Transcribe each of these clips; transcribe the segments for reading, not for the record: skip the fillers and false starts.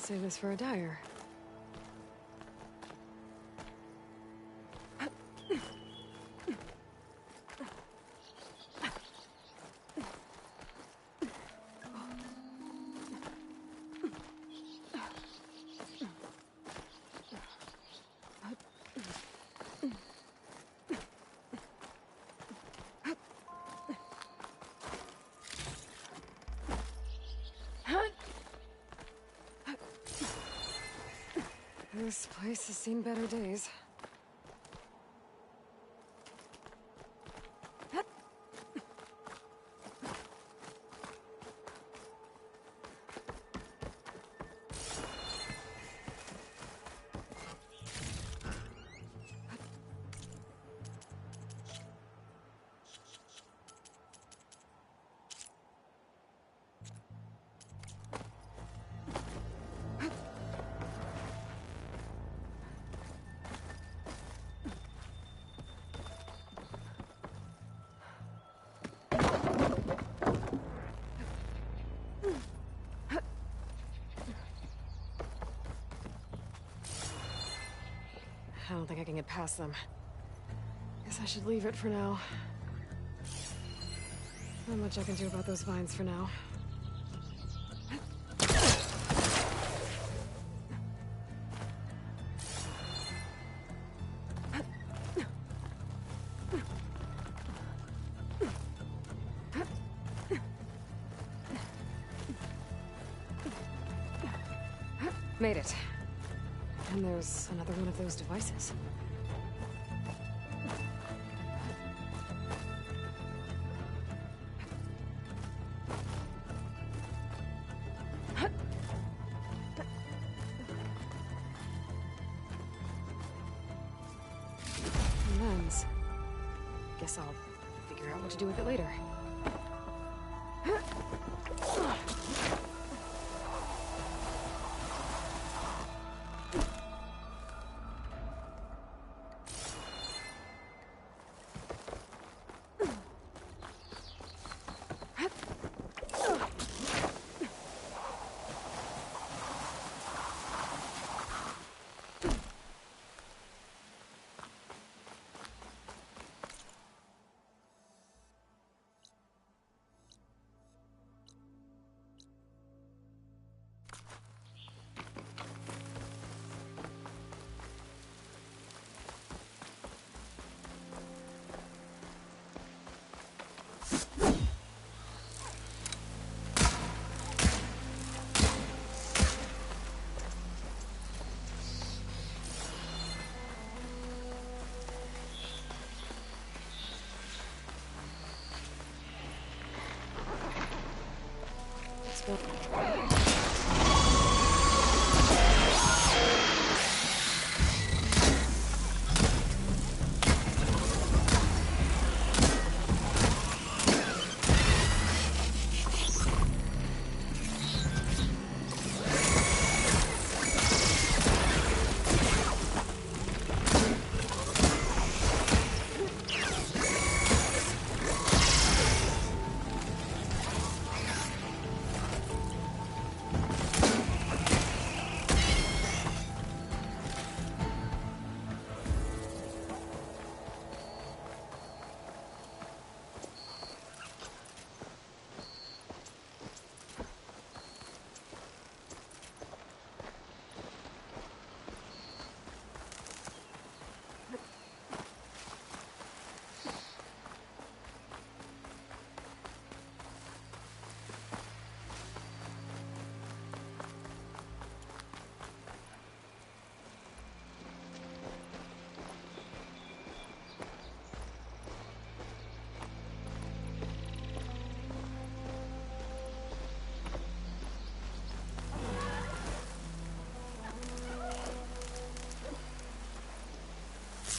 save this for a dyer. This place has seen better days. I don't think I can get past them. Guess I should leave it for now. Not much I can do about those vines for now. Made it. And there's another one of those devices. Lens. Guess I'll figure out what to do with it later.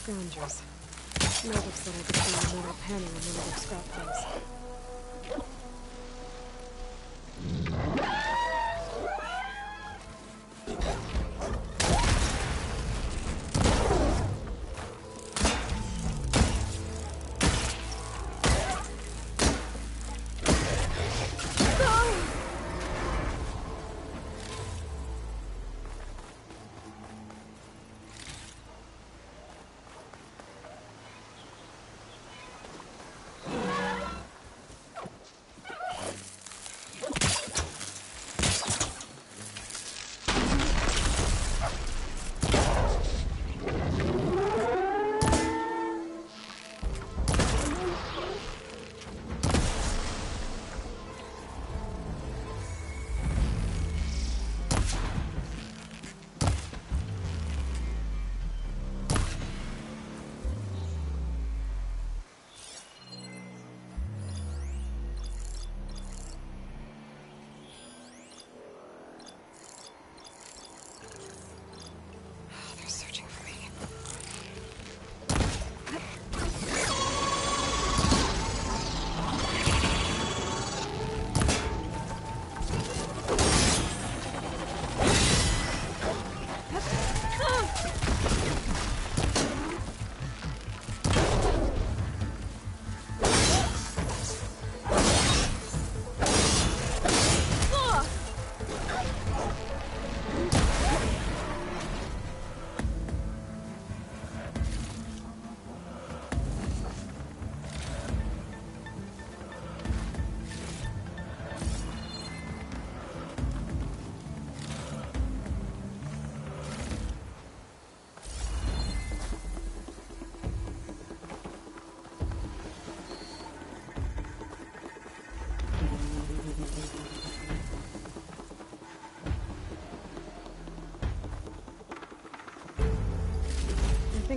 Scroungers. Notebooks that I could find a metal panel in one of their scrap things.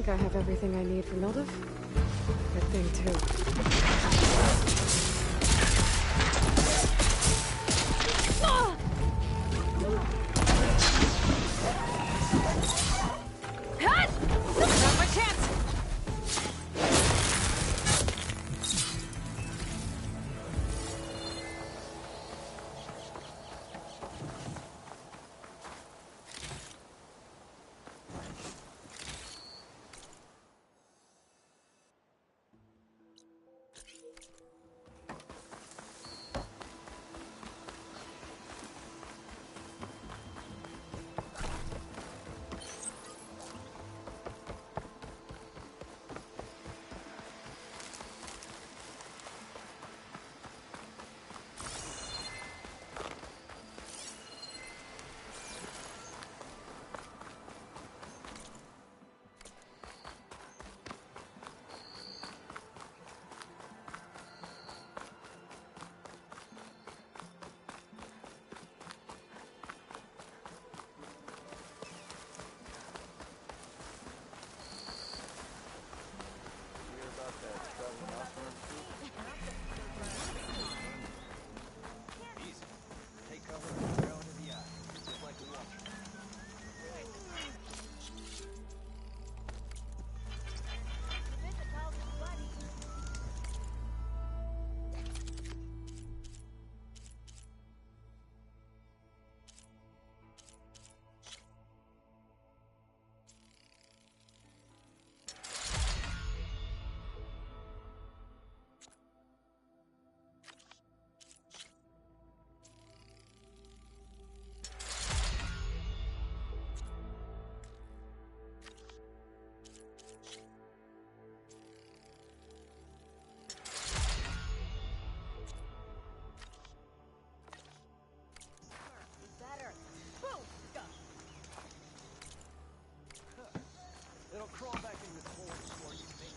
think I have everything I need for Mildev? Good thing, too. Not my chance! It'll crawl back in this hole before you think.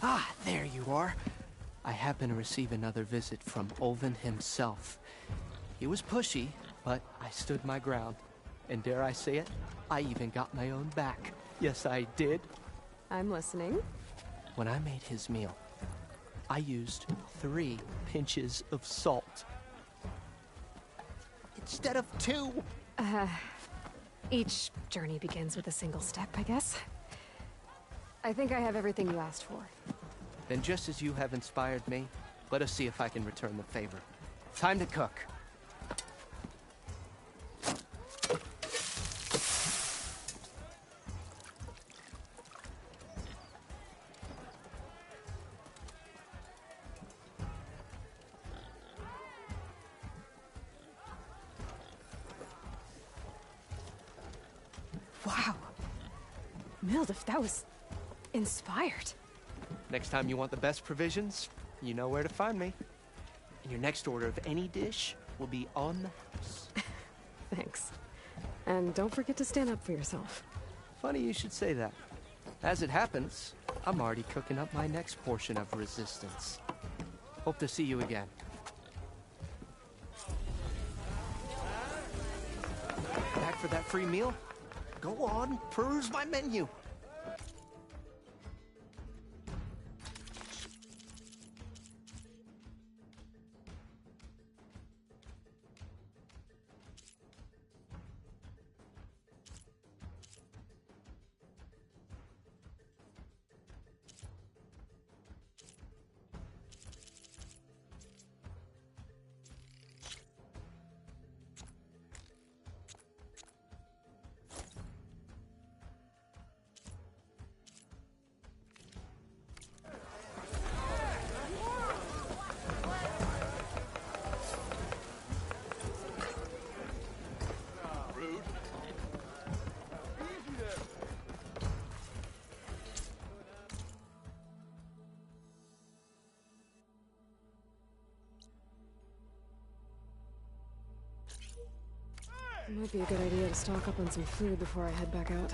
Ah, there you are. I happen to receive another visit from Ulvin himself. He was pushy, but I stood my ground. And dare I say it, I even got my own back. Yes, I did. I'm listening. When I made his meal, I used 3 pinches of salt. Instead of 2. Each journey begins with a single step, I guess. I think I have everything you asked for. Then just as you have inspired me, let us see if I can return the favor. Time to cook. Wow. Mildev, that was inspired. Next time you want the best provisions, you know where to find me. And your next order of any dish will be on the house. Thanks. And don't forget to stand up for yourself. Funny you should say that. As it happens, I'm already cooking up my next portion of resistance. Hope to see you again. Back for that free meal? Go on, peruse my menu. Might be a good idea to stock up on some food before I head back out.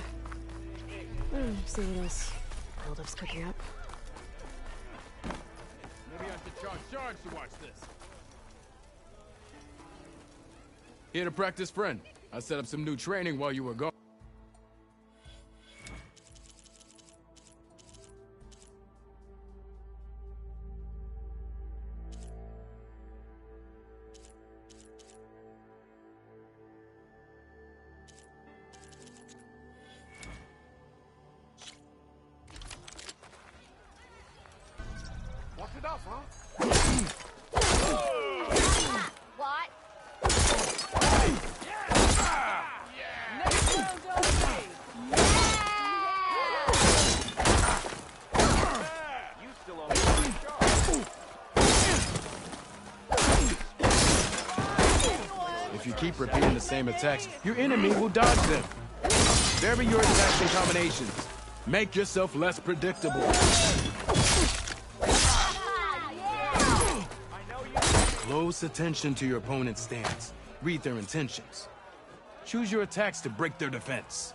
See what else Buildup's cooking up. Maybe I should charge Sarge to watch this. Here to practice, friend. I set up some new training while you were gone. Walk it off, huh? What? You still owe me one charge. If you keep repeating the same attacks, your enemy will dodge them. Vary your attacks and combinations. Make yourself less predictable. Close attention to your opponent's stance. Read their intentions. Choose your attacks to break their defense.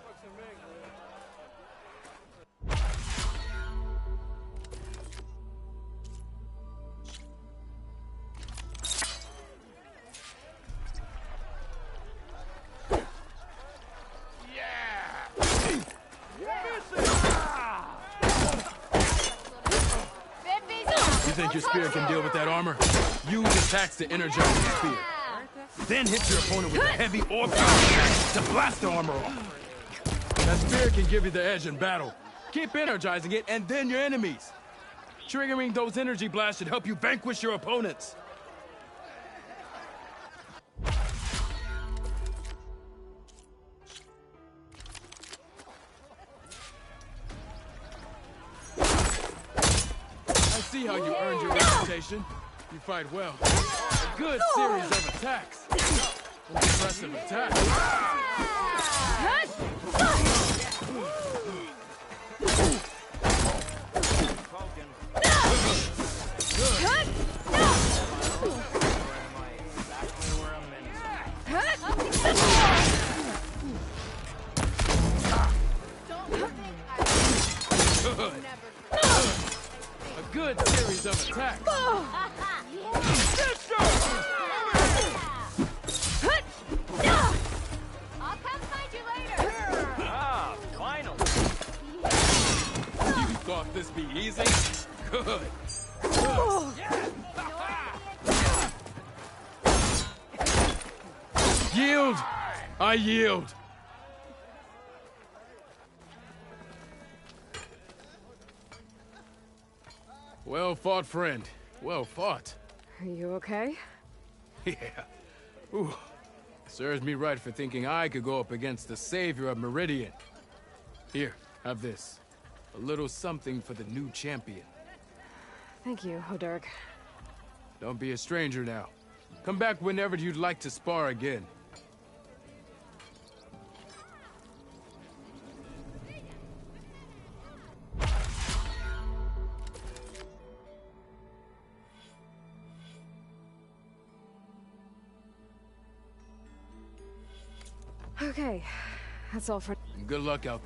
You think your spear can deal with that armor? Use attacks to energize your spear. Then hit your opponent with a heavy or power attack to blast the armor off. That spear can give you the edge in battle. Keep energizing it, and then your enemies. Triggering those energy blasts should help you vanquish your opponents. I see how you earned your reputation. You fight well. A good series of attacks. Impressive attack. Good. A good series of attacks. I'll come find you later. Ah, finally. You thought this be easy? Good. Yield! I yield! Well fought, friend. Well fought. Are you okay? Yeah. Ooh. Serves me right for thinking I could go up against the savior of Meridian. Here, have this. A little something for the new champion. Thank you, Hodurk. Don't be a stranger now. Come back whenever you'd like to spar again. Okay, that's all for... And good luck out.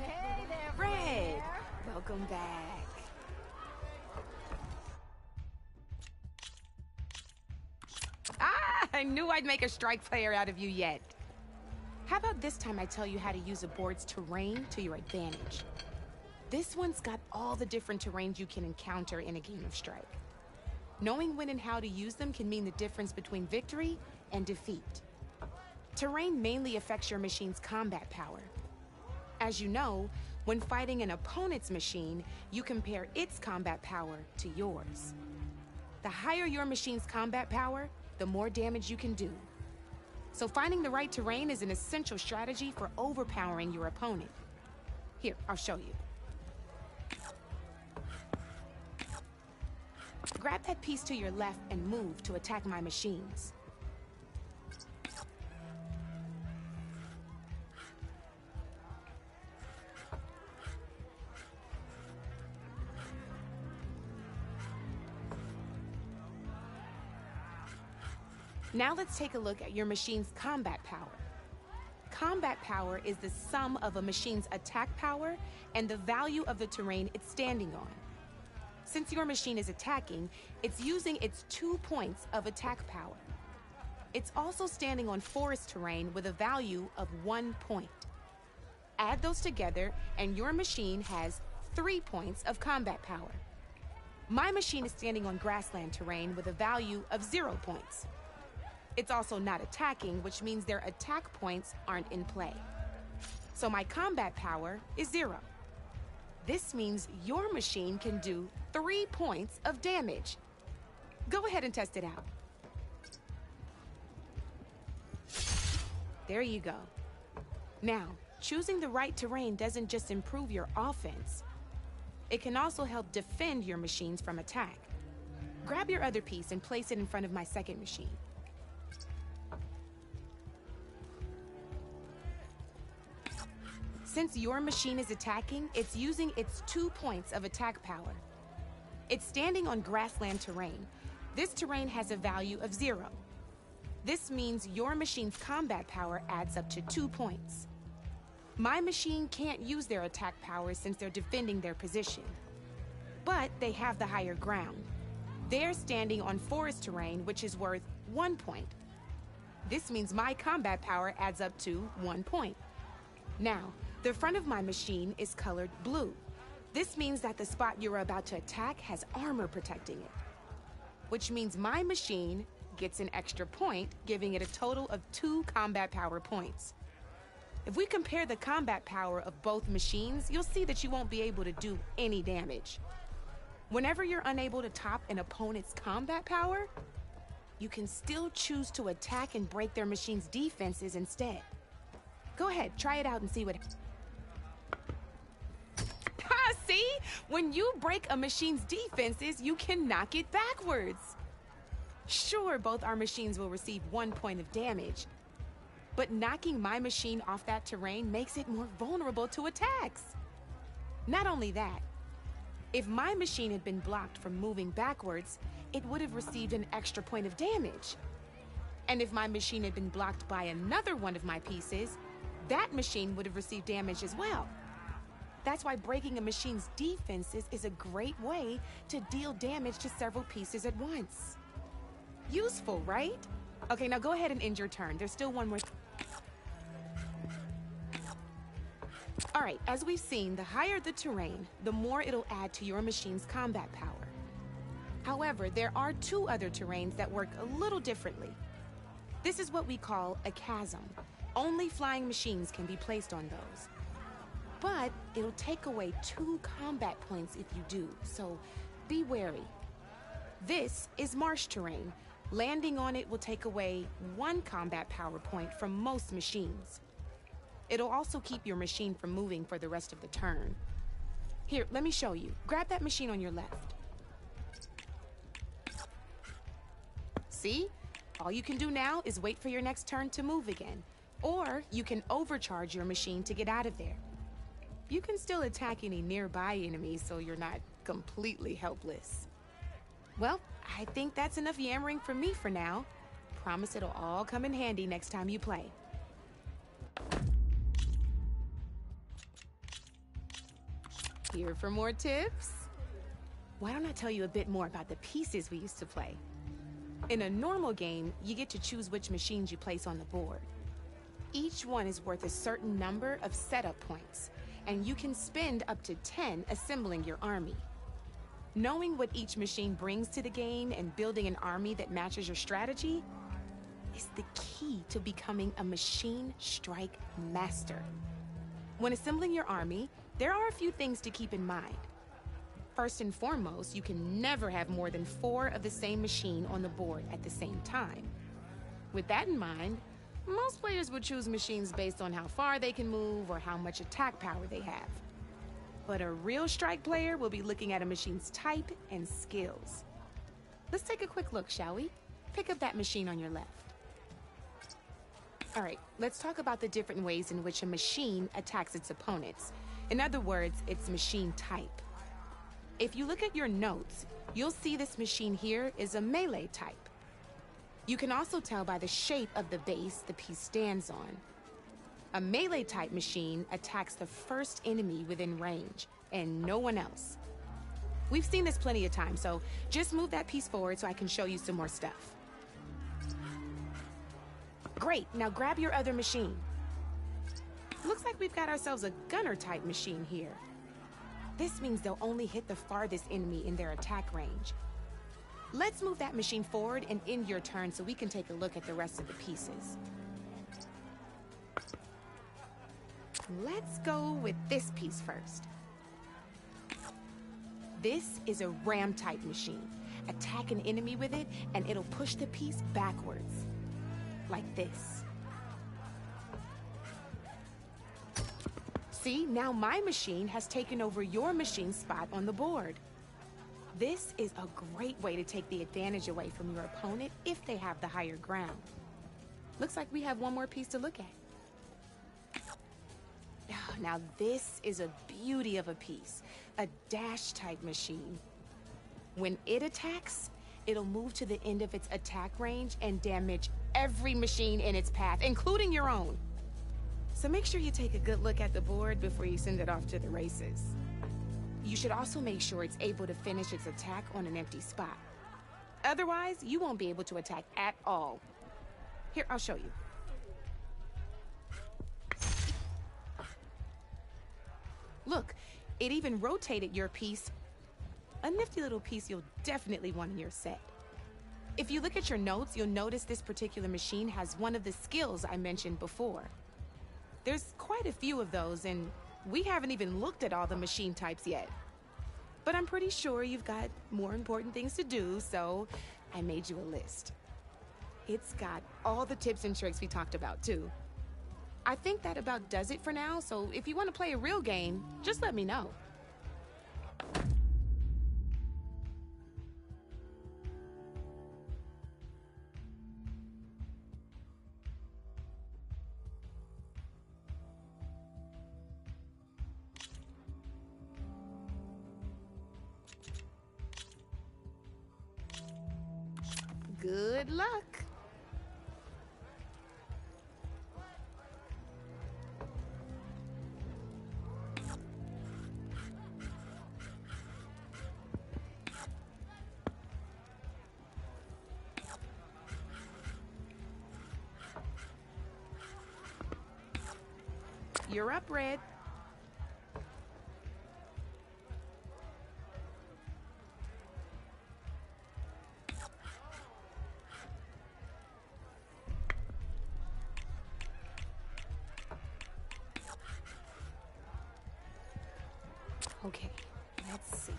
Hey there, Red, welcome back. I knew I'd make a strike player out of you yet. How about this time I tell you how to use a board's terrain to your advantage? This one's got all the different terrains you can encounter in a game of Strike. Knowing when and how to use them can mean the difference between victory and defeat. Terrain mainly affects your machine's combat power. As you know, when fighting an opponent's machine, you compare its combat power to yours. The higher your machine's combat power, the more damage you can do. So finding the right terrain is an essential strategy for overpowering your opponent. Here, I'll show you. Grab that piece to your left and move to attack my machines. Now let's take a look at your machine's combat power. Combat power is the sum of a machine's attack power and the value of the terrain it's standing on. Since your machine is attacking, it's using its 2 points of attack power. It's also standing on forest terrain with a value of 1 point. Add those together, and your machine has 3 points of combat power. My machine is standing on grassland terrain with a value of 0 points. It's also not attacking, which means their attack points aren't in play. So my combat power is 0. This means your machine can do 3 points of damage. Go ahead and test it out. There you go. Now, choosing the right terrain doesn't just improve your offense. It can also help defend your machines from attack. Grab your other piece and place it in front of my second machine. Since your machine is attacking, it's using its 2 points of attack power. It's standing on grassland terrain. This terrain has a value of 0. This means your machine's combat power adds up to 2 points. My machine can't use their attack power since they're defending their position. But they have the higher ground. They're standing on forest terrain, which is worth 1 point. This means my combat power adds up to 1 point. Now, the front of my machine is colored blue. This means that the spot you're about to attack has armor protecting it, which means my machine gets an extra point, giving it a total of 2 combat power points. If we compare the combat power of both machines, you'll see that you won't be able to do any damage. Whenever you're unable to top an opponent's combat power, you can still choose to attack and break their machine's defenses instead. Go ahead, try it out and see what... See? When you break a machine's defenses, you can knock it backwards. Sure, both our machines will receive 1 point of damage, but knocking my machine off that terrain makes it more vulnerable to attacks. Not only that, if my machine had been blocked from moving backwards, it would have received an extra point of damage. And if my machine had been blocked by another one of my pieces, that machine would have received damage as well. That's why breaking a machine's defenses is a great way to deal damage to several pieces at once. Useful, right? Okay, now go ahead and end your turn. There's still one more. All right, as we've seen, the higher the terrain, the more it'll add to your machine's combat power. However, there are 2 other terrains that work a little differently. This is what we call a chasm. Only flying machines can be placed on those. But it'll take away 2 combat points if you do, so be wary. This is marsh terrain. Landing on it will take away 1 combat power point from most machines. It'll also keep your machine from moving for the rest of the turn. Here, let me show you. Grab that machine on your left. See? All you can do now is wait for your next turn to move again. Or you can overcharge your machine to get out of there. You can still attack any nearby enemies so you're not completely helpless. Well, I think that's enough yammering from me for now. Promise it'll all come in handy next time you play. Here for more tips? Why don't I tell you a bit more about the pieces we used to play? In a normal game, you get to choose which machines you place on the board. Each one is worth a certain number of setup points, and you can spend up to 10 assembling your army. Knowing what each machine brings to the game and building an army that matches your strategy is the key to becoming a machine strike master. When assembling your army, there are a few things to keep in mind. First and foremost, you can never have more than 4 of the same machine on the board at the same time. With that in mind, most players would choose machines based on how far they can move or how much attack power they have. But a real strike player will be looking at a machine's type and skills. Let's take a quick look, shall we? Pick up that machine on your left. All right, let's talk about the different ways in which a machine attacks its opponents. In other words, its machine type. If you look at your notes, you'll see this machine here is a melee type. You can also tell by the shape of the base the piece stands on. A melee type machine attacks the first enemy within range, and no one else. We've seen this plenty of times, so just move that piece forward so I can show you some more stuff. Great, now grab your other machine. Looks like we've got ourselves a gunner type machine here. This means they'll only hit the farthest enemy in their attack range. Let's move that machine forward and end your turn so we can take a look at the rest of the pieces. Let's go with this piece first. This is a ram type machine. Attack an enemy with it and it'll push the piece backwards. Like this. See, now my machine has taken over your machine's spot on the board. This is a great way to take the advantage away from your opponent if they have the higher ground. Looks like we have one more piece to look at. Now this is a beauty of a piece, a dash type machine. When it attacks, it'll move to the end of its attack range and damage every machine in its path, including your own. So make sure you take a good look at the board before you send it off to the races. You should also make sure it's able to finish its attack on an empty spot. Otherwise, you won't be able to attack at all. Here, I'll show you. Look, it even rotated your piece. A nifty little piece you'll definitely want in your set. If you look at your notes, you'll notice this particular machine has one of the skills I mentioned before. There's quite a few of those, and we haven't even looked at all the machine types yet. But I'm pretty sure you've got more important things to do, so I made you a list. It's got all the tips and tricks we talked about, too. I think that about does it for now, so if you want to play a real game, just let me know. Good luck. You're up, Red. Okay, let's see.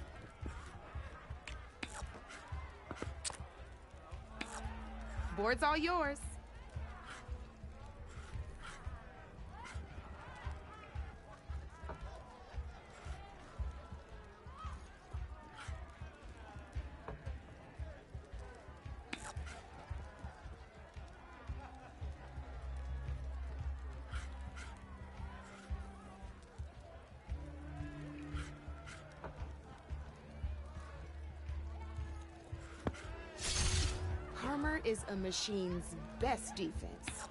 Board's all yours. Armor is a machine's best defense.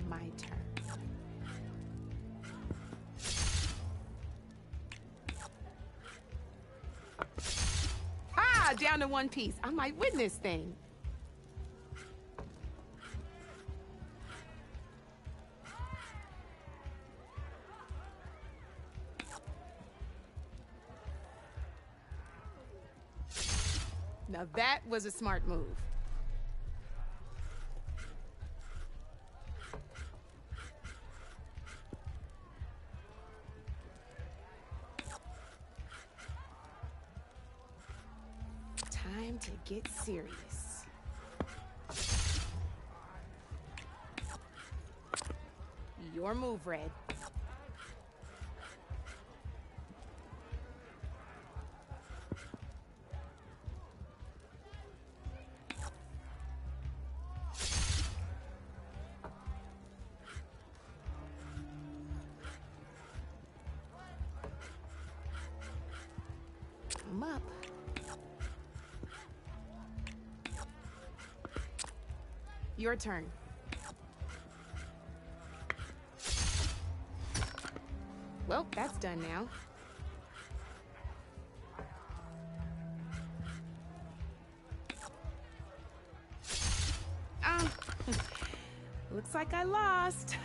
My turn. Down to one piece. I might win this thing. Now that was a smart move. Time to get serious. Your move, Red. I'm up. Your turn. Well, that's done now. Looks like I lost.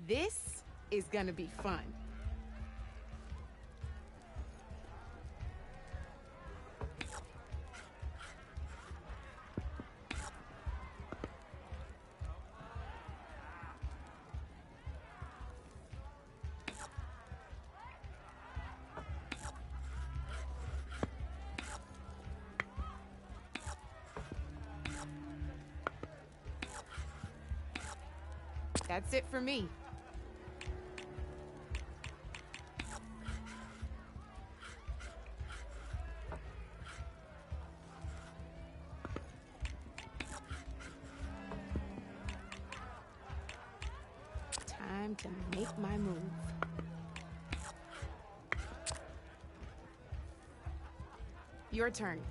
This is gonna be fun. That's it for me. Time to make my move. Your turn.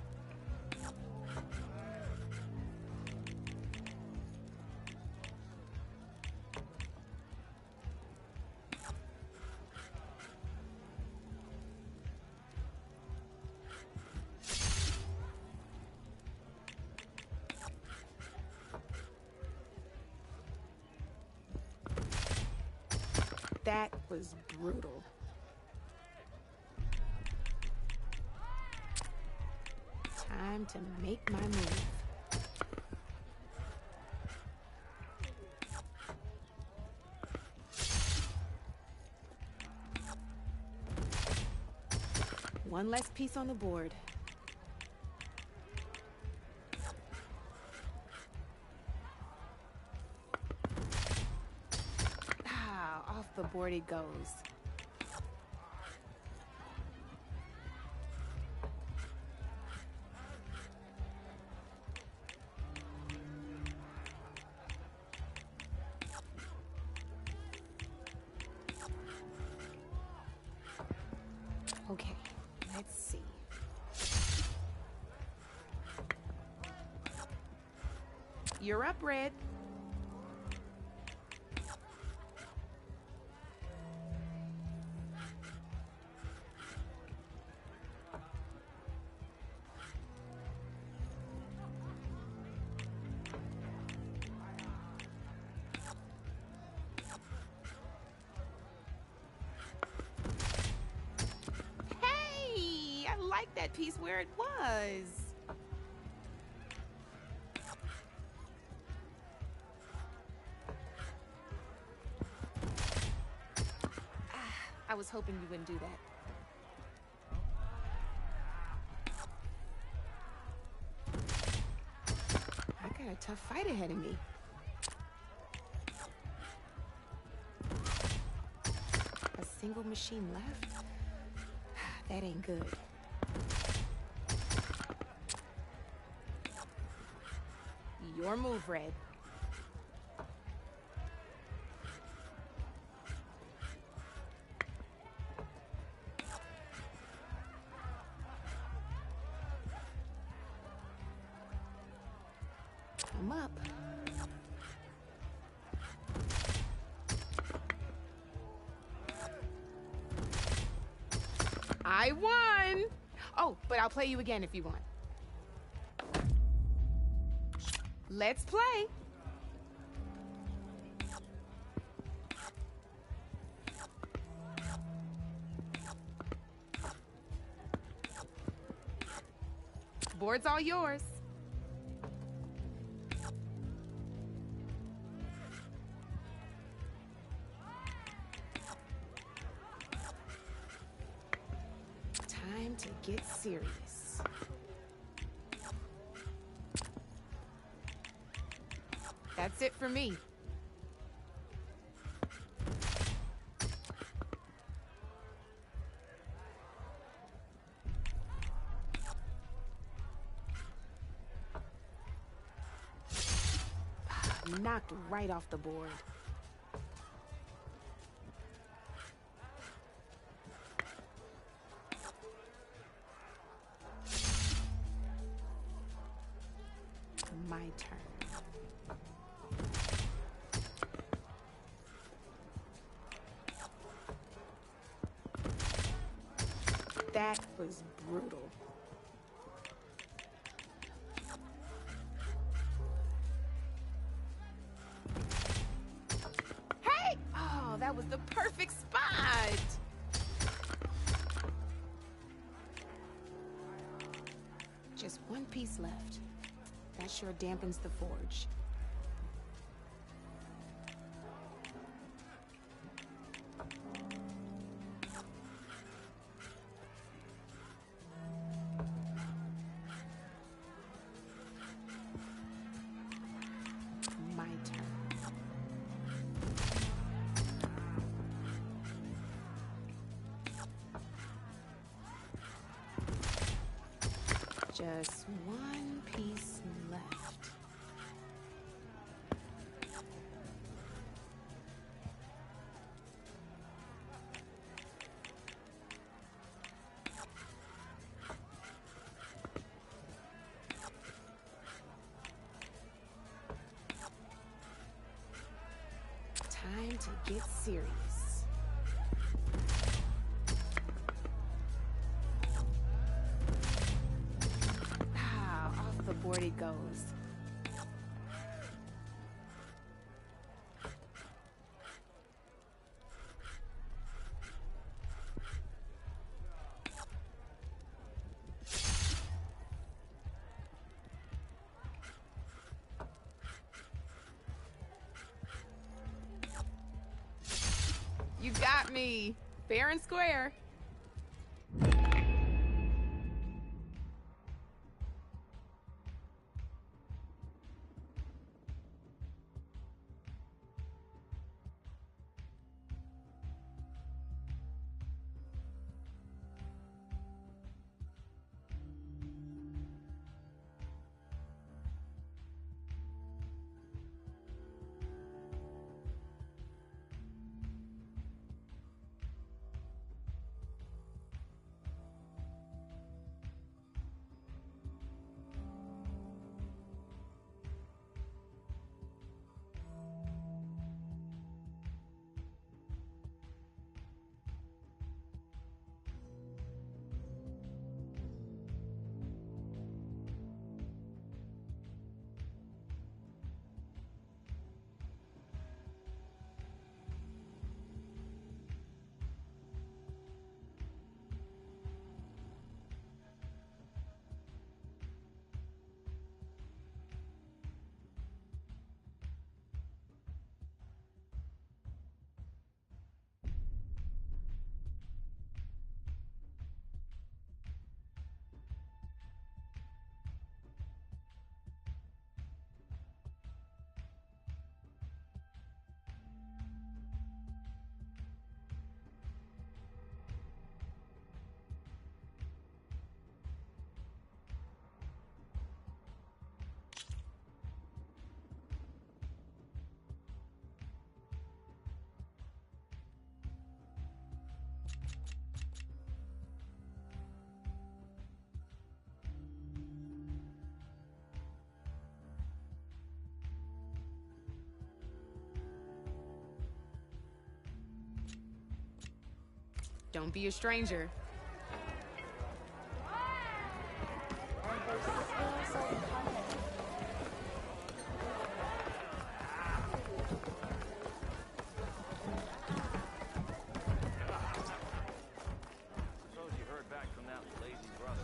That was brutal. Time to make my move. One less piece on the board. Off the board it goes. Okay, let's see. You're up, Red. I like that piece where it was. I was hoping you wouldn't do that. I got a tough fight ahead of me. A single machine left? That ain't good. Your move, Red. I'm up. I won! Oh, but I'll play you again if you want. Let's play. Board's all yours. Time to get serious. That's it for me. Knocked right off the board. My turn. That was brutal. Hey! Oh, that was the perfect spot! Just one piece left. That sure dampens the forge. My turn. Just one piece left. Time to get serious. Off the board he goes. You got me, fair and square. Don't be a stranger. Suppose you heard back from that lazy brother.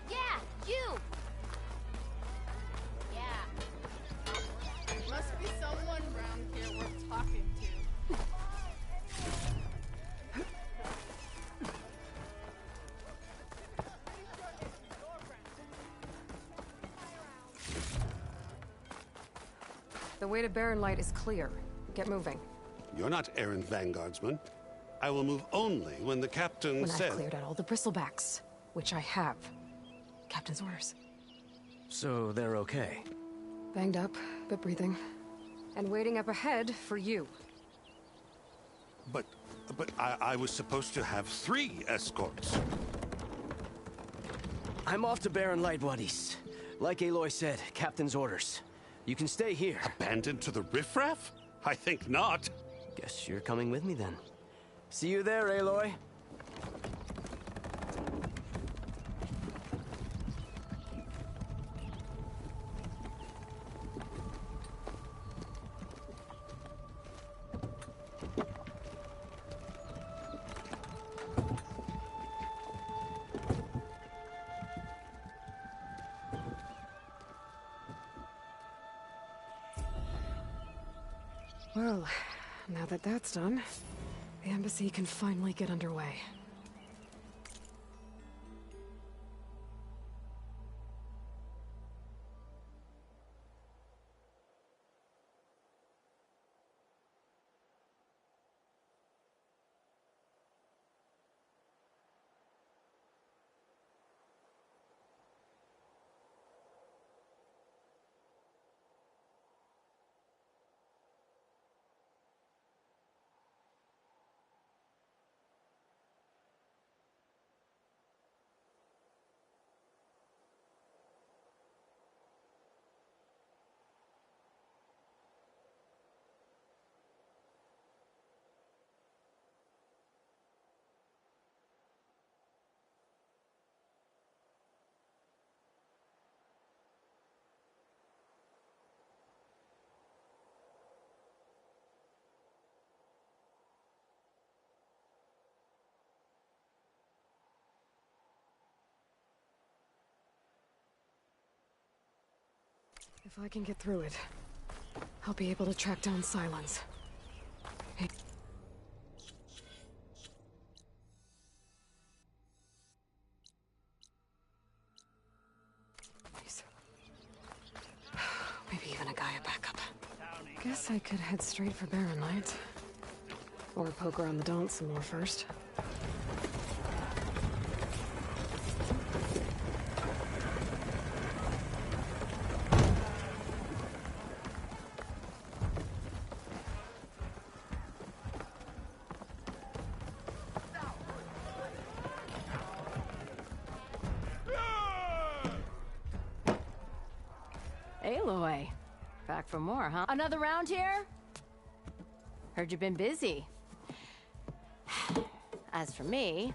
Yeah, you! Yeah. Must be someone around here worth talking to. The way to Barren Light is clear. Get moving. You're not errant vanguardsman. I will move only when the captain When says... I've cleared out all the bristlebacks, which I have. Captain's orders. So they're okay? Banged up, but breathing. And waiting up ahead for you. But I was supposed to have 3 escorts. I'm off to Barren Light, Wadis. Like Aloy said, Captain's orders. You can stay here. Abandoned to the riffraff? I think not. Guess you're coming with me then. See you there, Aloy. Well, now that that's done, the embassy can finally get underway. If I can get through it, I'll be able to track down Silence. Hey. Please. Maybe even a Gaia backup. Guess I could head straight for Barren Light. Or poke around the Daunt some more first. Aloy. Back for more, huh? Another round here? Heard you've been busy. As for me,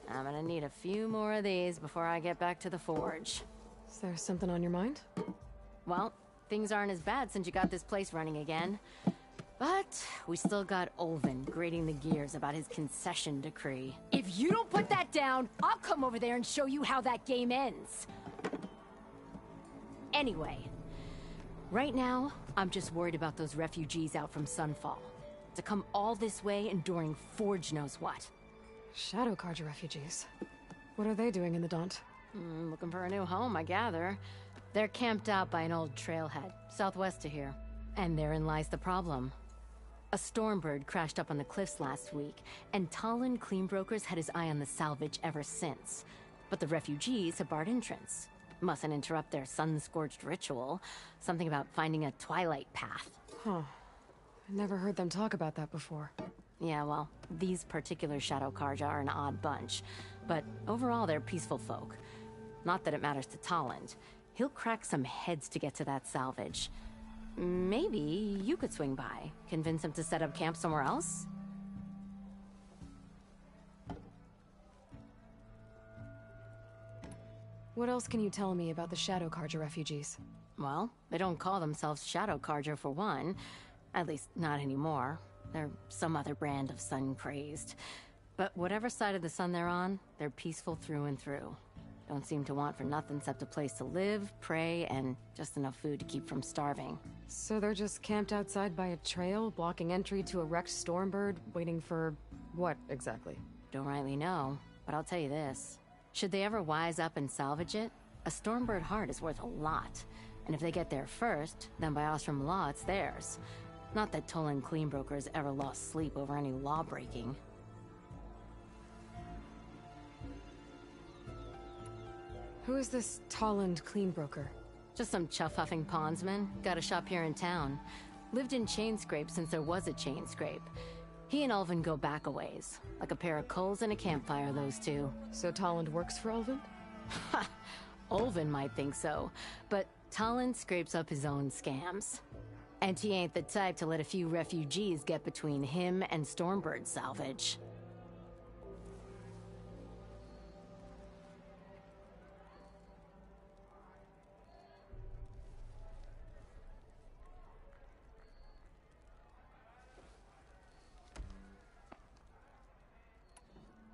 I'm gonna need a few more of these before I get back to the forge. Is there something on your mind? Well, things aren't as bad since you got this place running again. But we still got Olvin grating the gears about his concession decree. If you don't put that down, I'll come over there and show you how that game ends. Anyway, right now, I'm just worried about those refugees out from Sunfall. To come all this way enduring Forge knows what. Shadow Carja refugees. What are they doing in the Daunt? Looking for a new home, I gather. They're camped out by an old trailhead, southwest of here. And therein lies the problem. A Stormbird crashed up on the cliffs last week, and Talon Cleanbrokers had his eye on the salvage ever since. But the refugees have barred entrance. Mustn't interrupt their sun-scorched ritual. Something about finding a twilight path. Huh. I never heard them talk about that before. Yeah, well, these particular Shadow Carja are an odd bunch. But overall, they're peaceful folk. Not that it matters to Talon. He'll crack some heads to get to that salvage. Maybe you could swing by, convince him to set up camp somewhere else? What else can you tell me about the Shadow Carja refugees? Well, they don't call themselves Shadow Carja for one. At least, not anymore. They're some other brand of sun-crazed. But whatever side of the sun they're on, they're peaceful through and through. Don't seem to want for nothing except a place to live, pray, and just enough food to keep from starving. So they're just camped outside by a trail, blocking entry to a wrecked Stormbird, waiting for... what, exactly? Don't rightly know, but I'll tell you this. Should they ever wise up and salvage it, a Stormbird heart is worth a lot. And if they get there first, then by Ostrom law, it's theirs. Not that Tolan Cleanbrokers ever lost sleep over any law-breaking. Who is this Talland Cleanbroker? Just some chuff-huffing pondsman. Got a shop here in town. Lived in Chainscrape since there was a Chainscrape. He and Ulvin go back a ways. Like a pair of coals and a campfire, those two. So Talland works for Ulvin? Ha! Ulvin might think so, but Talland scrapes up his own scams. And he ain't the type to let a few refugees get between him and Stormbird salvage.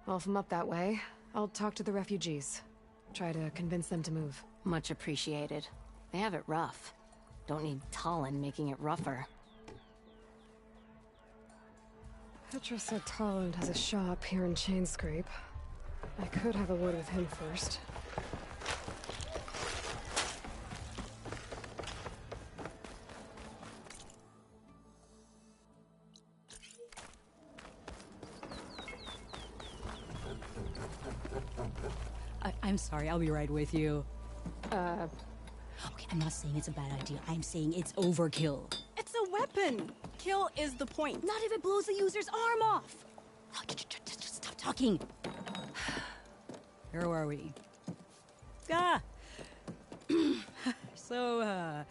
Well, if I'm up that way, I'll talk to the refugees. Try to convince them to move. Much appreciated. They have it rough. Don't need Talon making it rougher. Petra said Talland has a shop here in Chainscrape. I could have a word with him first. I'm sorry, I'll be right with you. Okay, I'm not saying it's a bad idea. I'm saying it's overkill. It's a weapon! Kill is the point. Not if it blows the user's arm off! Oh, just stop talking. Where were we? Ah! So,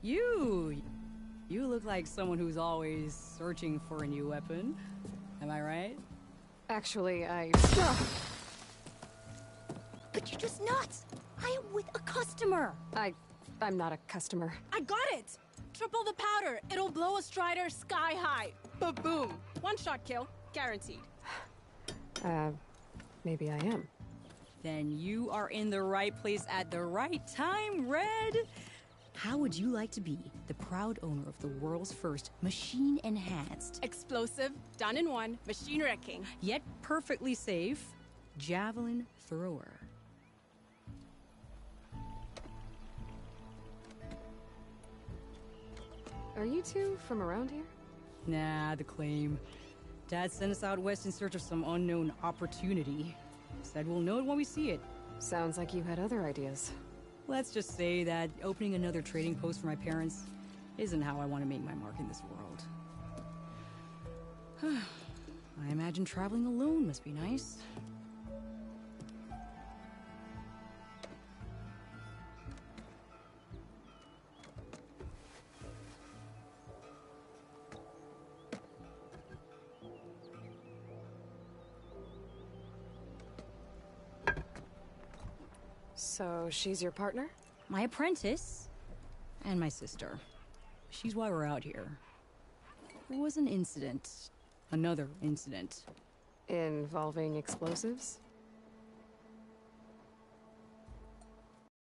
You look like someone who's always searching for a new weapon. Am I right? Actually, But you're just nuts! I am with a customer! I'm not a customer. I got it! Triple the powder. It'll blow a Strider sky high. Ba-boom. One shot kill. Guaranteed. Maybe I am. Then you are in the right place at the right time, Red. How would you like to be the proud owner of the world's first machine-enhanced, Explosive, done in one, machine wrecking. yet perfectly safe, javelin thrower? Are you two from around here? Nah, the claim. Dad sent us out west in search of some unknown opportunity. Said we'll know it when we see it. Sounds like you had other ideas. Let's just say that opening another trading post for my parents isn't how I want to make my mark in this world. I imagine traveling alone must be nice. So she's your partner? My apprentice? And my sister. She's why we're out here. There was an incident. Another incident. Involving explosives?